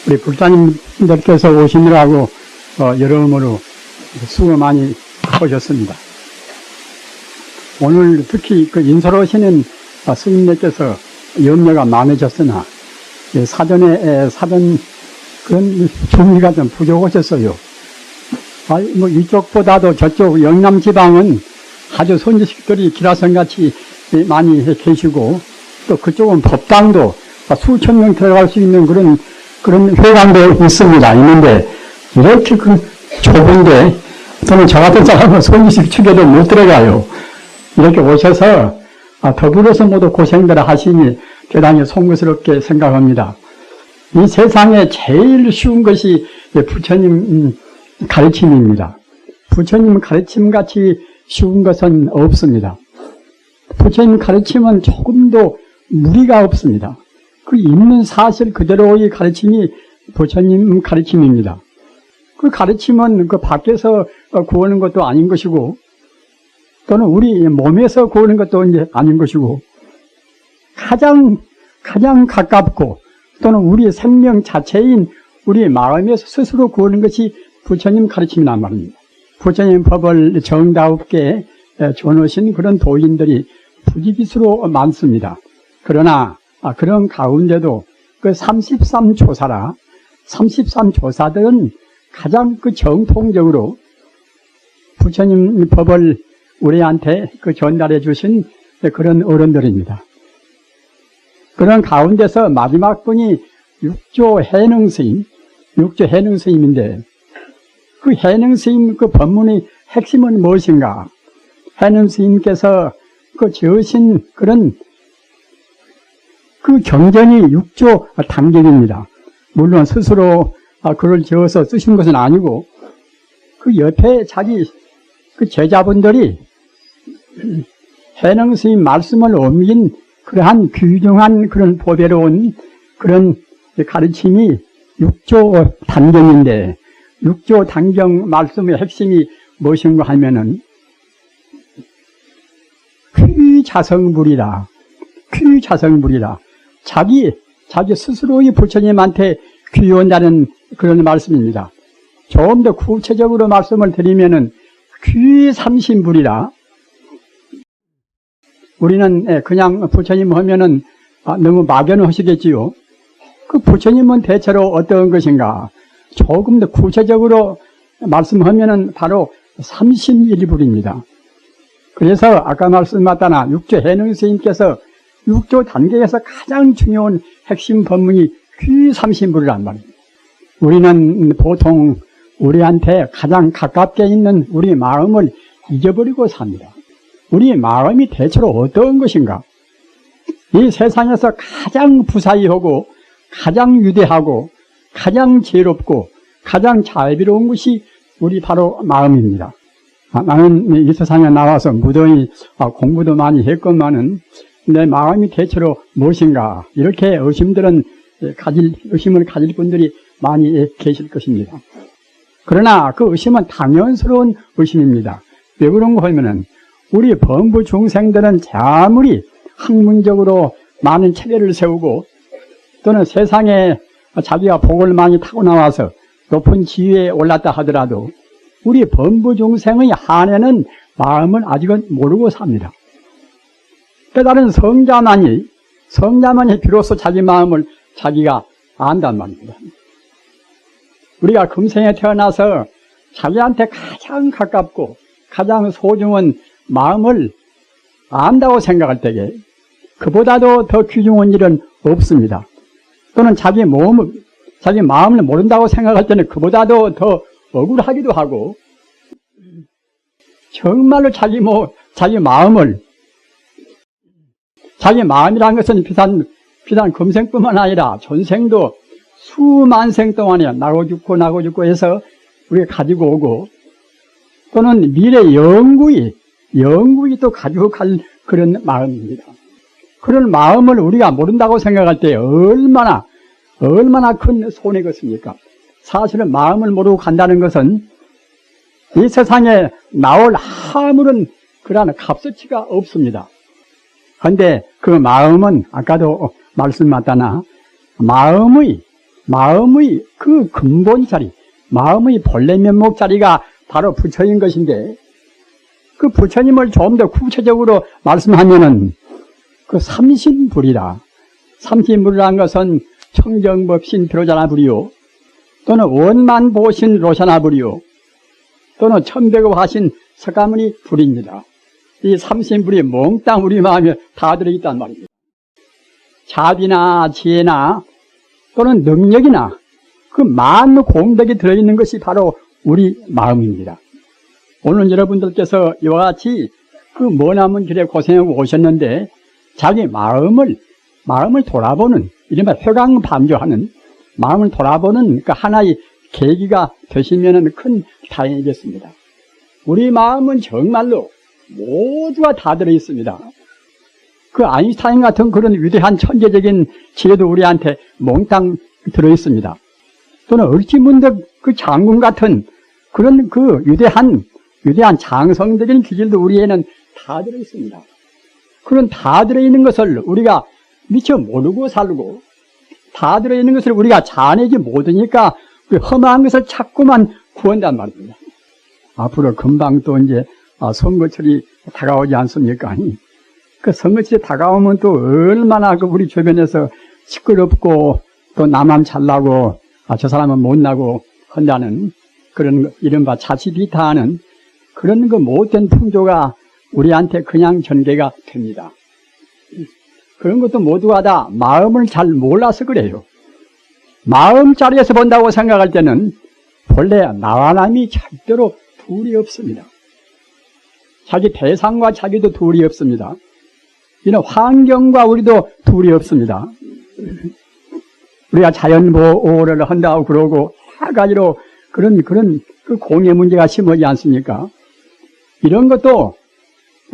우리 불자님들께서 오시느라고 여러모로 수고 많이 하셨습니다. 오늘 특히 그 인솔오시는 스님네께서 염려가 많으셨으나 사전 그런 준비가 좀 부족하셨어요. 뭐 이쪽보다도 저쪽 영남 지방은 아주 선지식들이 기라성같이 많이 계시고, 또 그쪽은 법당도 수천 명 들어갈 수 있는 그런 회관도 있는데, 이렇게 그 좁은데, 저는 저 같은 사람은 선지식 측에도 못 들어가요. 이렇게 오셔서 더불어서 모두 고생들 하시니 대단히 송구스럽게 생각합니다. 이 세상에 제일 쉬운 것이 부처님 가르침입니다. 부처님 가르침같이 쉬운 것은 없습니다. 부처님 가르침은 조금도 무리가 없습니다. 그 있는 사실 그대로의 가르침이 부처님 가르침입니다. 그 가르침은 그 밖에서 구하는 것도 아닌 것이고, 또는 우리 몸에서 구하는 것도 이제 아닌 것이고, 가장 가깝고, 또는 우리 생명 자체인 우리 마음에서 스스로 구하는 것이 부처님 가르침이란 말입니다. 부처님 법을 정다웁게 전하신 그런 도인들이 부지기수로 많습니다. 그러나 그런 가운데도 그 33조사들은 가장 그 정통적으로 부처님 법을 우리한테 그 전달해 주신 그런 어른들입니다. 그런 가운데서 마지막 분이 육조 해능 스님인데, 그 해능 스님 그 법문의 핵심은 무엇인가? 해능 스님께서 그 지으신 그런 그 경전이 육조 단경입니다. 물론 스스로 글을 지어서 쓰신 것은 아니고, 그 옆에 자기 그 제자분들이 해능 스님 말씀을 옮긴 그러한 귀중한 그런 보배로운 그런 가르침이 육조 단경인데, 육조 단경 말씀의 핵심이 무엇인가 하면은 귀자성불이다. 자기 스스로의 부처님한테 귀원다는 그런 말씀입니다. 조금 더 구체적으로 말씀을 드리면은 귀삼신불이다. 우리는 그냥 부처님 하면은 너무 막연하시겠지요. 그 부처님은 대체로 어떤 것인가? 조금 더 구체적으로 말씀하면은 바로 삼신일불입니다. 그래서 아까 말씀하셨다나 육조 해능 스님께서 육조 단계에서 가장 중요한 핵심 법문이 귀삼신불이란 말입니다. 우리는 보통 우리한테 가장 가깝게 있는 우리 마음을 잊어버리고 삽니다. 우리 마음이 대체로 어떤 것인가? 이 세상에서 가장 부사이하고 가장 위대하고 가장 지혜롭고 가장 자비로운 것이 우리 바로 마음입니다. 나는 이 세상에 나와서 무더히 공부도 많이 했건만은 내 마음이 대체로 무엇인가? 이렇게 의심을 가질 분들이 많이 계실 것입니다. 그러나 그 의심은 당연스러운 의심입니다. 왜 그런가 하면은 우리 범부 중생들은 아무리 학문적으로 많은 체계를 세우고 또는 세상에 자기가 복을 많이 타고 나와서 높은 지위에 올랐다 하더라도 우리 범부 중생의 한에는 마음을 아직은 모르고 삽니다. 깨달은 성자만이 비로소 자기 마음을 자기가 안단 말입니다. 우리가 금생에 태어나서 자기한테 가장 가깝고 가장 소중한 마음을 안다고 생각할 때에 그보다도 더 귀중한 일은 없습니다. 또는 자기 마음을 모른다고 생각할 때는 그보다도 더 억울하기도 하고, 정말로 자기 마음이라는 것은 비단 금생뿐만 아니라 전생도 수만 생 동안에 나고 죽고 해서 우리가 가지고 오고, 또는 미래 영구히 또 가지고 갈 그런 마음입니다. 그런 마음을 우리가 모른다고 생각할 때 얼마나 큰 손해겠습니까? 사실은 마음을 모르고 간다는 것은 이 세상에 나올 아무런 그러한 값어치가 없습니다. 그런데 그 마음은 아까도 말씀하셨다나 마음의 그 근본 자리, 마음의 본래 면목 자리가 바로 부처인 것인데, 그 부처님을 좀 더 구체적으로 말씀하면은 그 삼신불이라. 삼신불이라는 것은 청정법신 비로자나불이요, 또는 원만보신 로샤나불이요, 또는 천백업하신 석가모니 불입니다. 이 삼신불이 몽땅 우리 마음에 다 들어있단 말입니다. 자비나 지혜나 또는 능력이나 그 많은 공덕이 들어있는 것이 바로 우리 마음입니다. 오늘 여러분들께서 이와 같이 그 머나먼 길에 고생하고 오셨는데 자기 마음을 돌아보는, 이른바 회광반조하는, 마음을 돌아보는 그 하나의 계기가 되시면 큰 다행이겠습니다. 우리 마음은 정말로 모두가 다 들어있습니다. 그 아인슈타인 같은 그런 위대한 천재적인 지혜도 우리한테 몽땅 들어있습니다. 또는 얼티문득 그 장군 같은 그런 그 위대한 장성적인 기질도 우리에는 다 들어있습니다. 그런 다 들어있는 것을 우리가 미처 모르고 살고, 다 들어있는 것을 우리가 자아내지 못하니까 그 험한 것을 자꾸만 구한단 말입니다. 앞으로 금방 또 이제 선거철이 다가오지 않습니까? 그 선거철이 다가오면 또 얼마나 그 우리 주변에서 시끄럽고 또 나만 잘나고 저 사람은 못나고 한다는 그런 이른바 자치비타하는 그런 그 못된 풍조가 우리한테 그냥 전개가 됩니다. 그런 것도 모두가 다 마음을 잘 몰라서 그래요. 마음 자리에서 본다고 생각할 때는 본래 나와 남이 절대로 둘이 없습니다. 자기 대상과 자기도 둘이 없습니다. 이런 환경과 우리도 둘이 없습니다. 우리가 자연보호를 한다고 그러고 여러 가지로 그런 그 공예 문제가 심하지 않습니까? 이런 것도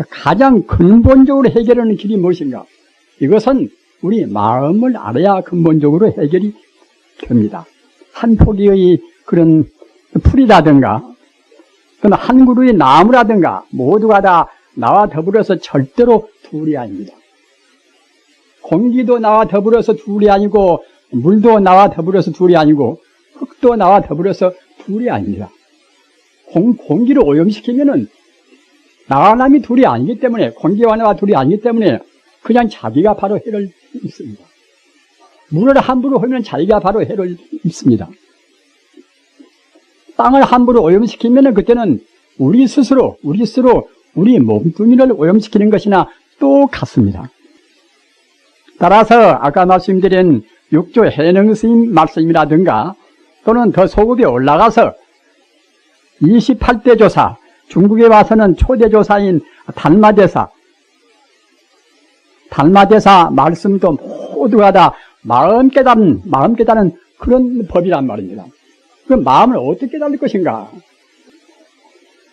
가장 근본적으로 해결하는 길이 무엇인가? 이것은 우리 마음을 알아야 근본적으로 해결이 됩니다. 한 포기의 그런 풀이라든가 또는 한 그루의 나무라든가 모두가 다 나와 더불어서 절대로 둘이 아닙니다. 공기도 나와 더불어서 둘이 아니고 물도 나와 더불어서 둘이 아니고 흙도 나와 더불어서 둘이 아닙니다. 공기를 오염시키면은 나와 남이 둘이 아니기 때문에, 공기와 나와 둘이 아니기 때문에 그냥 자기가 바로 해를 입습니다. 물을 함부로 흘면 자기가 바로 해를 입습니다. 땅을 함부로 오염시키면은 그때는 우리 스스로 우리 몸뚱이를 오염시키는 것이나 똑같습니다. 따라서 아까 말씀드린 육조 해능스님 말씀이라든가 또는 더 소급에 올라가서 28대 조사, 중국에 와서는 초대 조사인 달마대사 말씀도 모두가 다 마음 깨달은 그런 법이란 말입니다. 그 마음을 어떻게 깨달을 것인가?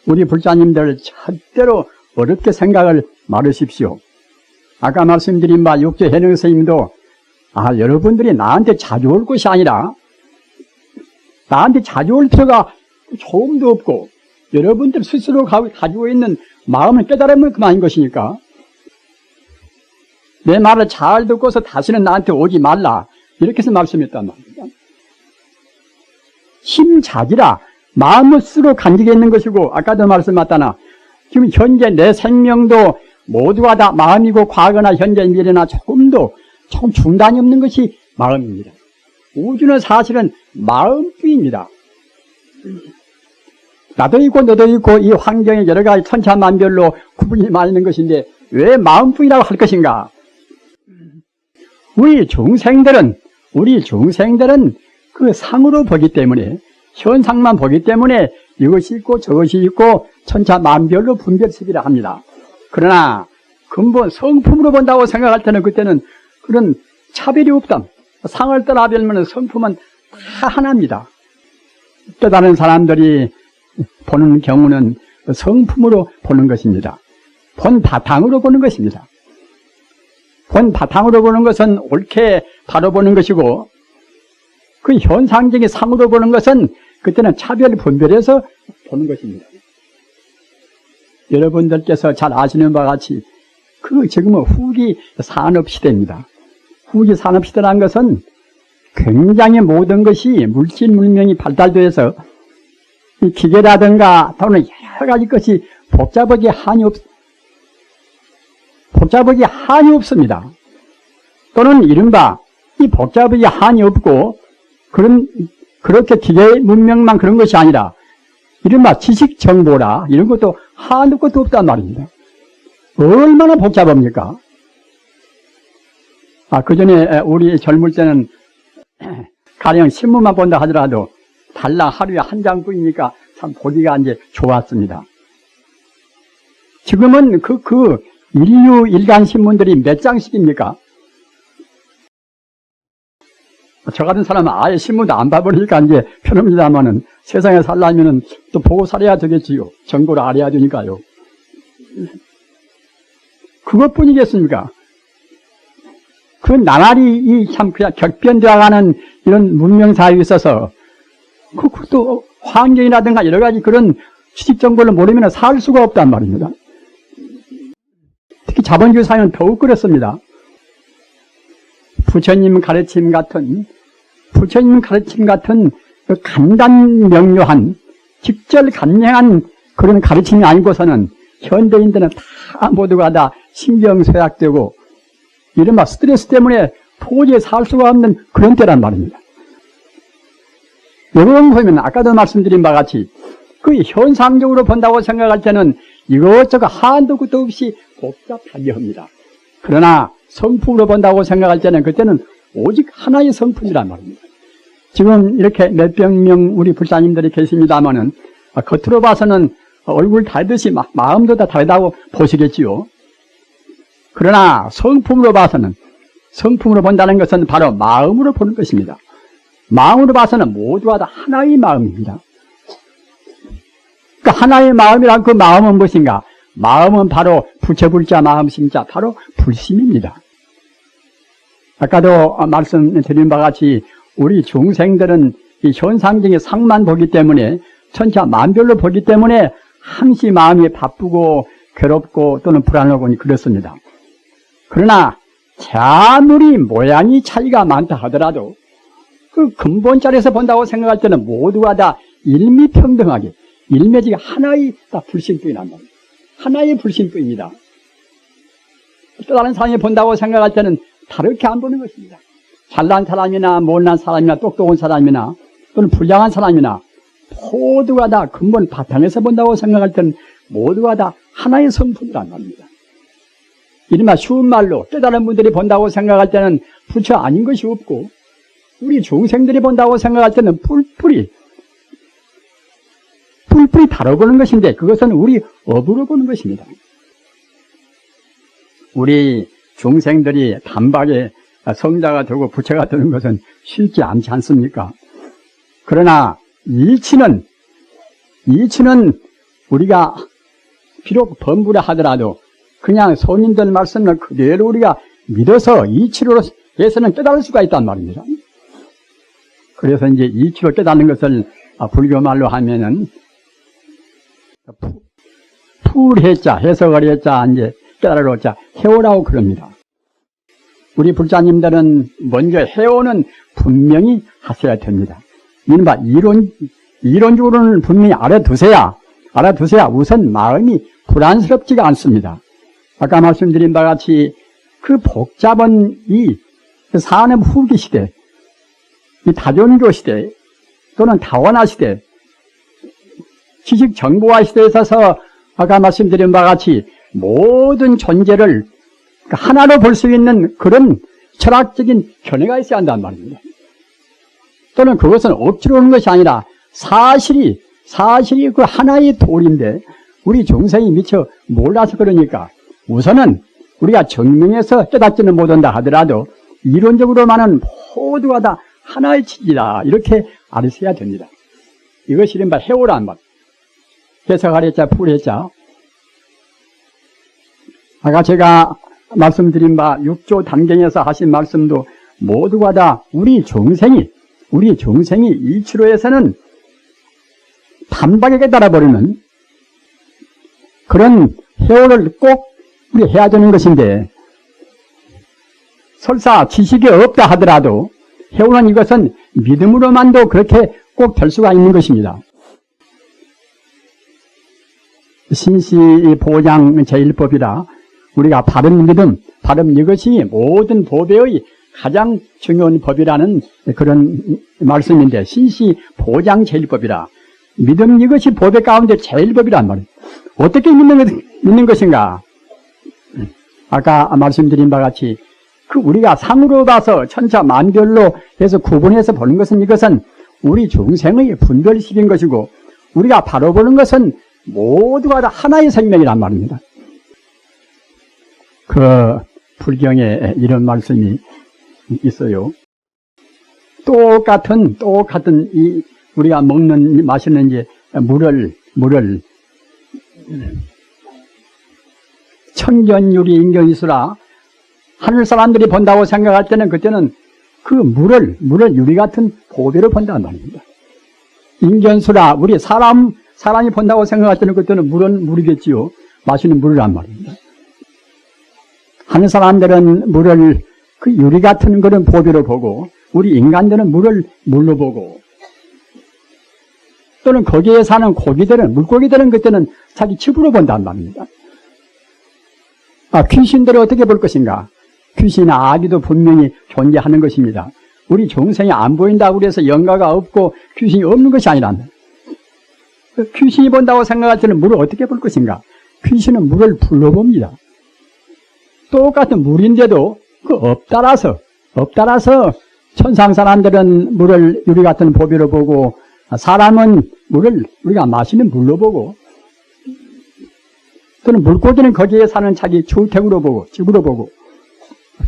우리 불자님들 절대로 어렵게 생각을 말으십시오. 아까 말씀드린 바 육조 해능 스님도 여러분들이 나한테 자주 올 것이 아니라 나한테 자주 올 필요가 조금도 없고 여러분들 스스로 가지고 있는 마음을 깨달으면 그만인 것이니까 내 말을 잘 듣고서 다시는 나한테 오지 말라, 이렇게 해서 말씀했단 말입니다. 심자기라 마음을 스스로 간직해 있는 것이고, 아까도 말씀하셨다나 지금 현재 내 생명도 모두가 다 마음이고 과거나 현재 미래나 조금 중단이 없는 것이 마음입니다. 우주는 사실은 마음뿐입니다. 나도 있고 너도 있고 이 환경에 여러 가지 천차만별로 구분이 많이 있는 것인데 왜 마음뿐이라고 할 것인가? 우리 중생들은 그 상으로 보기 때문에, 현상만 보기 때문에 이것이 있고 저것이 있고 천차만별로 분별습이라 합니다. 그러나 근본 성품으로 본다고 생각할 때는 그때는 그런 차별이 없다. 상을 떠나보면 성품은 다 하나입니다. 깨달은 사람들이 보는 경우는 성품으로 보는 것입니다. 본 바탕으로 보는 것입니다. 본 바탕으로 보는 것은 옳게 바로 보는 것이고, 그 현상적인 상으로 보는 것은 그때는 차별 분별해서 보는 것입니다. 여러분들께서 잘 아시는 바와 같이 지금은 후기 산업시대입니다. 후기 산업시대라는 것은 굉장히 모든 것이 물질 문명이 발달돼서 이 기계라든가 또는 여러 가지 것이 복잡하게 한이 없습니다. 또는 이른바 이 복잡하게 한이 없고 그렇게 기계 문명만 그런 것이 아니라 이른바 지식 정보라 이런 것도 한도 것도 없단 말입니다. 얼마나 복잡합니까? 그 전에 우리 젊을 때는 가령 신문만 본다 하더라도 달랑 하루에 한 장뿐이니까 참 보기가 이제 좋았습니다. 지금은 인류 일간 신문들이 몇 장씩입니까? 저 같은 사람은 아예 신문도 안 봐버리니까 이제 편합니다만은 세상에 살려면은 또 보고 살아야 되겠지요. 정보를 알아야 되니까요. 그것뿐이겠습니까? 그 나날이 참 그냥 격변되어가는 이런 문명사회에 있어서 또 환경이라든가 여러 가지 그런 지식 정보를 모르면 살 수가 없단 말입니다. 특히 자본주의 사회는 더욱 그렇습니다. 부처님 가르침 같은 그 간단 명료한 직절간명한 그런 가르침이 아니고서는 현대인들은 다 모두가 다 신경쇠약되고 이른바 스트레스 때문에 도저히 살 수가 없는 그런 때란 말입니다. 여러분 보면 아까도 말씀드린 바와 같이 그 현상적으로 본다고 생각할 때는 이것저것 한도 끝도 없이 복잡하게 합니다. 그러나 성품으로 본다고 생각할 때는 그때는 오직 하나의 성품이란 말입니다. 지금 이렇게 몇백 명 우리 불사님들이 계십니다마는 겉으로 봐서는 얼굴 다르듯이 마음도 다 다르다고 보시겠지요. 그러나 성품으로 봐서는 성품으로 본다는 것은 바로 마음으로 보는 것입니다. 마음으로 봐서는 모두가 다 하나의 마음입니다. 그 하나의 마음이란 그 마음은 무엇인가? 마음은 바로 부처불자 마음심자 바로 불심입니다. 아까도 말씀드린 바와 같이 우리 중생들은 이 현상적인 상만 보기 때문에 천차 만별로 보기 때문에 항시 마음이 바쁘고 괴롭고 또는 불안하고 그렇습니다. 그러나 아무리 모양이 차이가 많다 하더라도 그 근본자리에서 본다고 생각할 때는 모두가 다 일미평등하게 일매지가 하나의 다 불신뿐이란 말입니다. 하나의 불신뿐입니다. 또 다른 사람이 본다고 생각할 때는 다르게 안 보는 것입니다. 잘난 사람이나 못난 사람이나 똑똑한 사람이나 또는 불량한 사람이나 모두가 다 근본 바탕에서 본다고 생각할 때는 모두가 다 하나의 성품이란 말입니다. 이른바 쉬운 말로 깨달은 분들이 본다고 생각할 때는 부처 아닌 것이 없고 우리 중생들이 본다고 생각할 때는 뿔뿔이 다뤄보는 것인데 그것은 우리 업으로 보는 것입니다. 우리 중생들이 단박에 성자가 되고 부처가 되는 것은 쉽지 않지 않습니까? 그러나 이치는 우리가 비록 범부라 하더라도 그냥 손님들 말씀을 그대로 우리가 믿어서 이치로 해서는 깨달을 수가 있단 말입니다. 그래서 이제 이치로 깨닫는 것을 불교 말로 하면은 풀해자 해석을 해자 이제 깨달으자 해오라고 그럽니다. 우리 불자님들은 먼저 해오는 분명히 하셔야 됩니다. 이른바 이론적으로는 분명히 알아두세야 우선 마음이 불안스럽지가 않습니다. 아까 말씀드린 바와 같이 그 복잡한 이 산업 후기 시대, 이 다존교 시대 또는 다원화 시대, 지식 정보화 시대에 있어서 아까 말씀드린 바와 같이 모든 존재를 하나로 볼 수 있는 그런 철학적인 견해가 있어야 한단 말입니다. 또는 그것은 억지로 오는 것이 아니라 사실이 그 하나의 도리인데 우리 중생이 미처 몰라서 그러니까 우선은 우리가 정명해서 깨닫지는 못한다 하더라도 이론적으로만은 모두가 다 하나의 치이다 이렇게 알으셔야 됩니다. 이것이 이른바 해오란 말. 해석하랬자 풀했자. 아까 제가 말씀드린 바 6조 단경에서 하신 말씀도 모두가 다 우리 중생이 이치로에서는 단박에 깨달아버리는 그런 해오를 꼭 우리 해야 되는 것인데 설사 지식이 없다 하더라도 해오는 이것은 믿음으로만도 그렇게 꼭 될 수가 있는 것입니다. 신시보장 제1법이라 우리가 바른 믿음, 바른 이것이 모든 법의 가장 중요한 법이라는 그런 말씀인데, 신시보장 제1법이라 믿음 이것이 법의 가운데 제1법이란 말이에요. 어떻게 믿는 것인가? 아까 말씀드린 바와 같이 우리가 상으로 봐서 천차 만별로 해서 구분해서 보는 것은 이것은 우리 중생의 분별식인 것이고, 우리가 바로 보는 것은 모두가 다 하나의 생명이란 말입니다. 그 불경에 이런 말씀이 있어요. 똑같은 이 우리가 먹는 마시는 이제 물을 천견유리 인견이수라 하늘 사람들이 본다고 생각할 때는 그때는 그 물을 유리 같은 보배로 본다는 말입니다. 인견수라 우리 사람이 본다고 생각할 때는 그때는 물은 물이겠지요. 마시는 물이란 말입니다. 하늘 사람들은 물을 그 유리 같은 그런 보배로 보고, 우리 인간들은 물을 물로 보고, 또는 거기에 사는 고기들은, 물고기들은 그때는 자기 집으로 본단 말입니다. 귀신들을 어떻게 볼 것인가? 귀신이나 아기도 분명히 존재하는 것입니다. 우리 중생이 안 보인다고 해서 영가가 없고 귀신이 없는 것이 아니란다. 귀신이 본다고 생각할 때는 물을 어떻게 볼 것인가? 귀신은 물을 불로 봅니다. 똑같은 물인데도 그 업따라서 천상 사람들은 물을 유리 같은 보배로 보고, 사람은 물을 우리가 마시는 물로 보고, 또는 물고기는 거기에 사는 자기 주택으로 보고, 집으로 보고,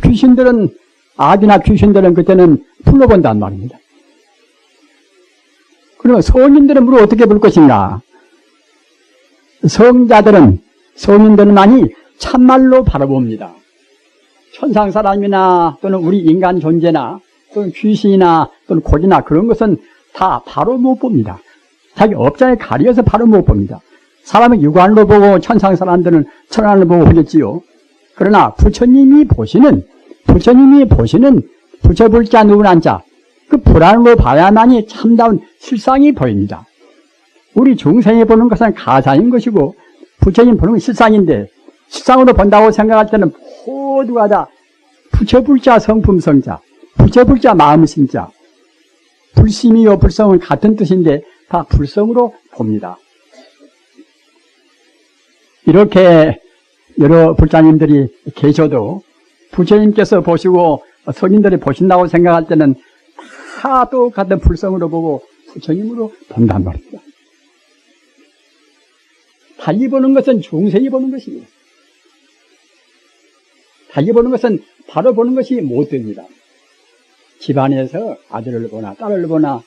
귀신들은, 악이나 귀신들은 그때는 불로 본단 말입니다. 그러면 성인들은 물을 어떻게 볼 것인가? 성인들만이 참말로 바라봅니다. 천상 사람이나 또는 우리 인간 존재나 또는 귀신이나 또는 고기나 그런 것은 다 바로 못 봅니다. 자기 업장에 가려서 바로 못 봅니다. 사람은 육안으로 보고 천상 사람들은 천안으로 보고 보겠지요. 그러나 부처님이 보시는 부처불자 누구난자, 그 불안으로 봐야만이 참다운 실상이 보입니다. 우리 중생이 보는 것은 가사인 것이고 부처님 보는 건 실상인데, 실상으로 본다고 생각할 때는 모두가 다 부처불자 성품성자, 부처불자 마음심자, 불심이요 불성은 같은 뜻인데 다 불성으로 봅니다. 이렇게 여러 불자님들이 계셔도 부처님께서 보시고 성인들이 보신다고 생각할 때는 다 똑같은 불성으로 보고 부처님으로 본단 말입니다. 달리 보는 것은 중생이 보는 것입니다. 달리 보는 것은 바로 보는 것이 못 됩니다. 집안에서 아들을 보나 딸을 보나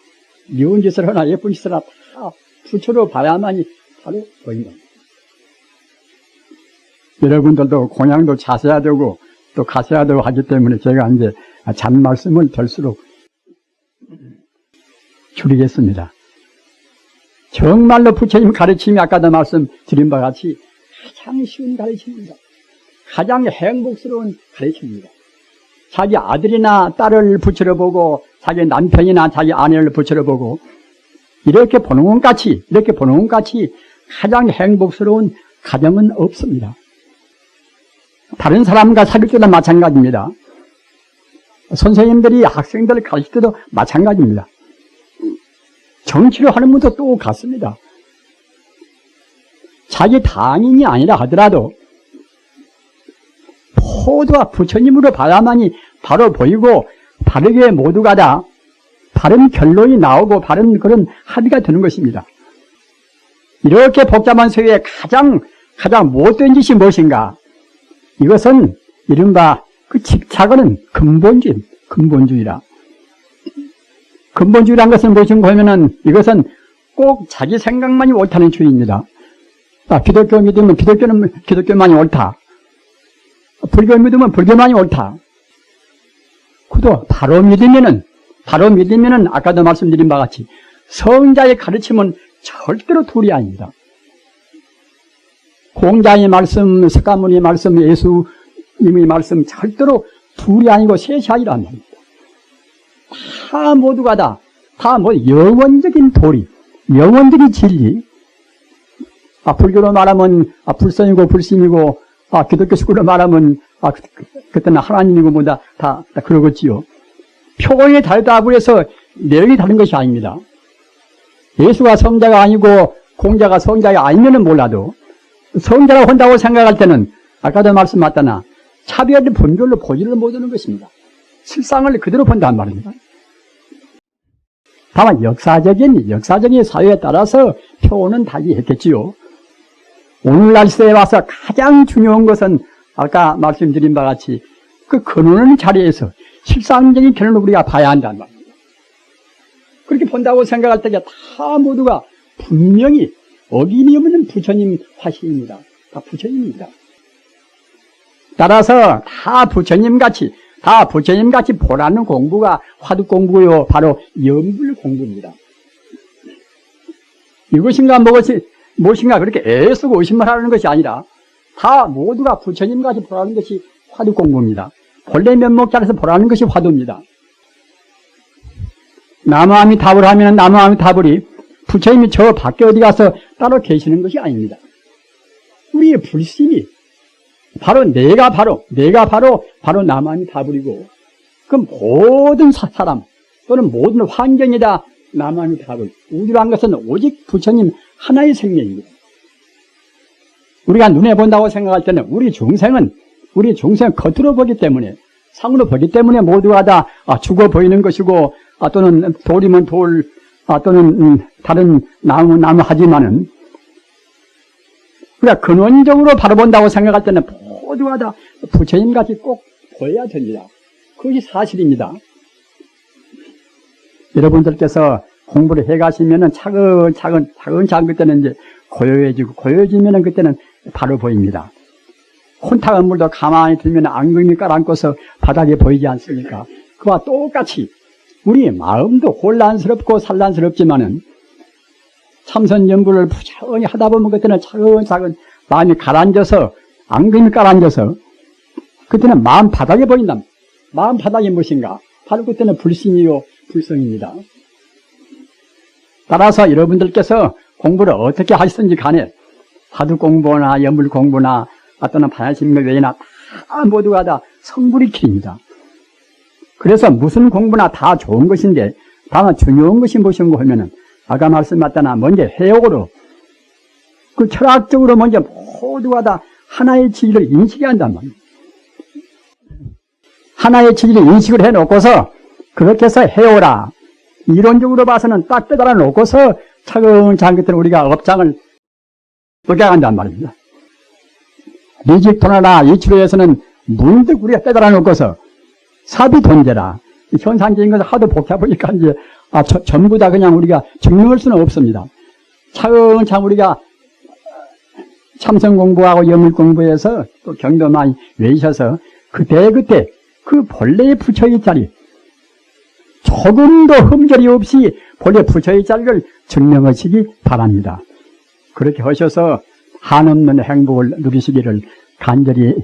미운 짓을 하나 예쁜 짓을 하나 다 부처로 봐야만이 바로 보인다. 여러분들도 공양도 자세야 되고 또 가셔야 되고 하기 때문에 제가 이제 잔말씀을 될수록 줄이겠습니다. 정말로 부처님 가르침이 아까도 말씀드린 바와 같이 가장 쉬운 가르침입니다. 가장 행복스러운 가르침입니다. 자기 아들이나 딸을 부처로 보고 자기 남편이나 자기 아내를 부처로 보고 이렇게 보는 것 같이 가장 행복스러운 가정은 없습니다. 다른 사람과 사귈 때도 마찬가지입니다. 선생님들이 학생들을 가르칠 때도 마찬가지입니다. 정치를 하는 분도 똑같습니다. 자기 당인이 아니라 하더라도 모두가 부처님으로 봐야만이 바로 보이고 바르게 모두가 다 바른 결론이 나오고 바른 그런 합의가 되는 것입니다. 이렇게 복잡한 세계에 가장 못된 짓이 무엇인가? 이것은 이른바 그 집착은 근본주의라. 근본주의라는 것은 무엇인가 하면은 이것은 꼭 자기 생각만이 옳다는 주의입니다. 기독교 믿으면 기독교만이 옳다. 불교 믿으면 불교만이 옳다. 그도 바로 믿으면은 아까도 말씀드린 바와 같이 성자의 가르침은 절대로 둘이 아닙니다. 공자의 말씀, 석가모니의 말씀, 예수님의 말씀 절대로 둘이 아니고 셋이 아니란 말입니다. 다 모두가 다 뭐 영원적인 도리, 영원적인 진리. 불교로 말하면 불선이고 불심이고, 기독교 식으로 말하면 그때는 하나님이고 뭐다 다 그러겠지요. 표현이 다르다고 해서 내용이 다른 것이 아닙니다. 예수가 성자가 아니고 공자가 성자가 아니면은 몰라도 성자라고 한다고 생각할 때는 아까도 말씀하셨다나 차별을 분별로 보지를 못하는 것입니다. 실상을 그대로 본단 말입니다. 다만 역사적인 사회에 따라서 표현은 달리했겠지요. 오늘날 시대에 와서 가장 중요한 것은 아까 말씀드린 바와 같이 그 근원의 자리에서 실상적인 결론을 우리가 봐야 한다는 말입니다. 그렇게 본다고 생각할 때 다 모두가 분명히 어김이 없는 부처님 화신입니다. 다 부처님입니다. 따라서 다 부처님같이 보라는 공부가 화두 공부요, 바로 염불 공부입니다. 이것인가 무엇인가 그렇게 애쓰고 의심을 하는 것이 아니라 다 모두가 부처님같이 보라는 것이 화두 공부입니다. 본래 면목 자리에서 보라는 것이 화두입니다. 나무아미타불 하면 나무아미타불이 부처님이 저 밖에 어디 가서 따로 계시는 것이 아닙니다. 우리의 불심이 내가 바로 나무아미타불이고 그 모든 사람 또는 모든 환경이다 나무아미타불. 우주란 것은 오직 부처님 하나의 생명입니다. 우리가 눈에 본다고 생각할 때는 우리 중생은 겉으로 보기 때문에 상으로 보기 때문에 모두가 다 죽어 보이는 것이고 또는 돌이면 돌 또는 다른 나무 하지만은 우리가 근원적으로 바라본다고 생각할 때는 모두가 다 부처님같이 꼭 보여야 됩니다. 그것이 사실입니다. 여러분들께서 공부를 해 가시면은 차근차근 그때는 이제 고요해지면은 그때는 바로 보입니다. 혼탁한 물도 가만히 들면 앙금이 깔아앉고서 바닥에 보이지 않습니까? 그와 똑같이 우리 마음도 혼란스럽고 산란스럽지만은 참선연불을 부지런히 하다 보면 그때는 차근차근 마음이 가라앉아서 앙금이 깔아앉아서 그때는 마음 바닥에 보인다. 마음 바닥이 무엇인가? 바로 그때는 불신이요 불성입니다. 따라서 여러분들께서 공부를 어떻게 하시든지 간에 화두 공부나 연불 공부나 또는 반야심경 외에나 다 모두가 다 성불이 길입니다. 그래서 무슨 공부나 다 좋은 것인데 다만 중요한 것이 무엇인가 하면은 아까 말씀하셨다나 먼저 해옥으로 그 철학적으로 먼저 모두가 다 하나의 진리를 인식해야 한단 말입니다. 하나의 진리를 인식을 해놓고서 그렇게 해서 해오라. 이론적으로 봐서는 딱 빼달아 놓고서 차근차근 우리가 업장을 뻗어간단 말입니다. 리직토나나 이치로에서는 문득 우리가 빼달아 놓고서 사비돈제라. 현상적인 것을 하도 복잡하니까 이제 전부 다 그냥 우리가 증명할 수는 없습니다. 차근차근 우리가 참선 공부하고 염을 공부해서 또 경도 많이 외우셔서 그때 그 본래의 부처의 자리 조금도 흠결이 없이 본래 부처의 자리를 증명하시기 바랍니다. 그렇게 하셔서 한없는 행복을 누리시기를 간절히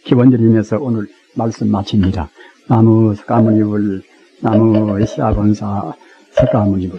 기원드리면서 오늘 말씀 마칩니다. 나무 석가모니불 나무 시아본사 석가모니불